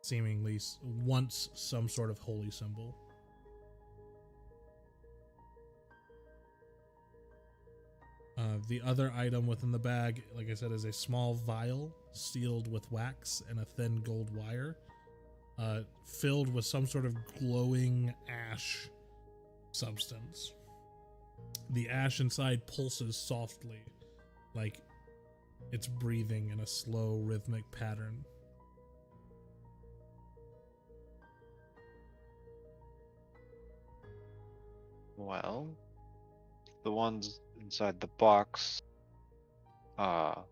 Seemingly once some sort of holy symbol. The other item within the bag, like I said, is a small vial sealed with wax and a thin gold wire, filled with some sort of glowing ash substance. The ash inside pulses softly, like it's breathing in a slow, rhythmic pattern.
Well, the ones inside the box are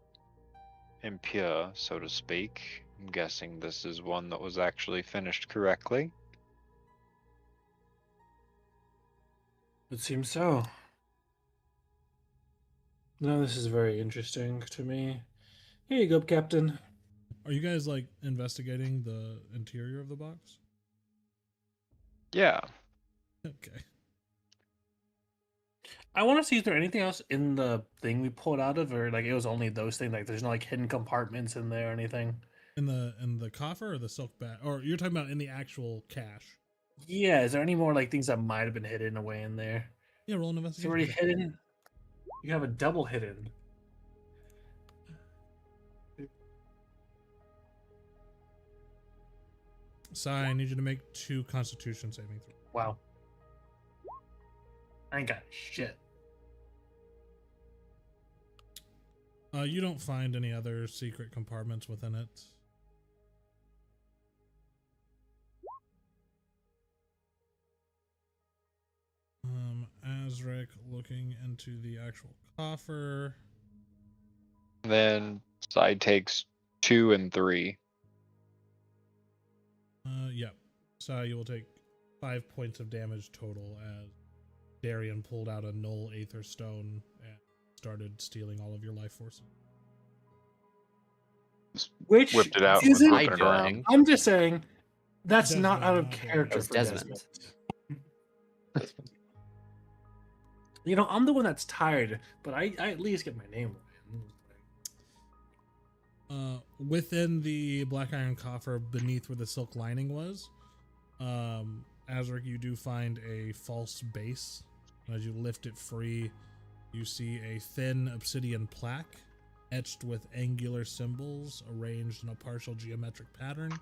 impure, so to speak. I'm guessing this is one that was actually finished correctly.
It seems so. No, this is very interesting to me. Here you go, Captain.
Are you guys like investigating the interior of the box?
Yeah.
Okay.
I want to see, is there anything else in the thing we pulled out of, or like it was only those things? Like there's no like hidden compartments in there or anything?
In the coffer or the silk bag, or you're talking about in the actual cache?
Yeah, is there any more like things that might have been hidden away in there?
Yeah, roll an
Is it
investigation.
already
check.
hidden? You have a double hidden.
Sai, I need you to make 2 Constitution saving throws.
Wow. I ain't got shit.
You don't find any other secret compartments within it. Azric looking into the actual coffer.
Then side takes 2 and 3.
Yep. So you will take 5 points of damage total as Darian pulled out a null aether stone and started stealing all of your life force.
Which
Whipped it out and was
isn't-
whipping it around.
Doing.
I'm just saying that's
Desmond,
not out of
not Darian.
character
That's
for
Desmond.
Desmond. You know, I'm the one that's tired, but I at least get my name right.
Within the black iron coffer beneath where the silk lining was, Azric, you do find a false base. As you lift it free, you see a thin obsidian plaque etched with angular symbols arranged in a partial geometric pattern.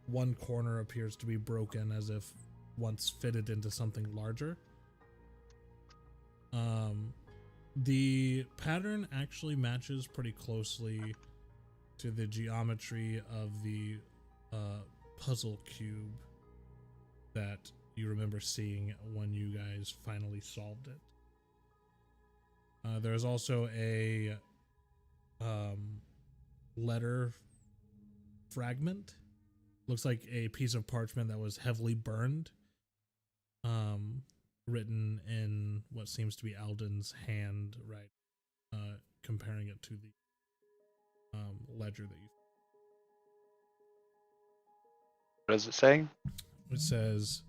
One corner appears to be broken as if once fitted into something larger. The pattern actually matches pretty closely to the geometry of the puzzle cube that you remember seeing when you guys finally solved it. There's also a letter fragment. Looks like a piece of parchment that was heavily burned. Written in what seems to be Alden's hand, right? Comparing it to the ledger that you.
What is it saying?
It says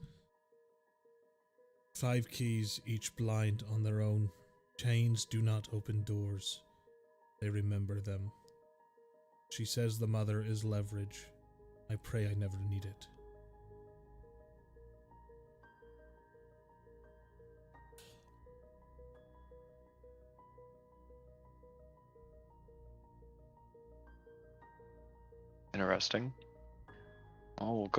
5 keys, each blind on their own. Chains do not open doors. They remember them. She says the mother is leverage. I pray I never need it.
Interesting. Oh, we'll go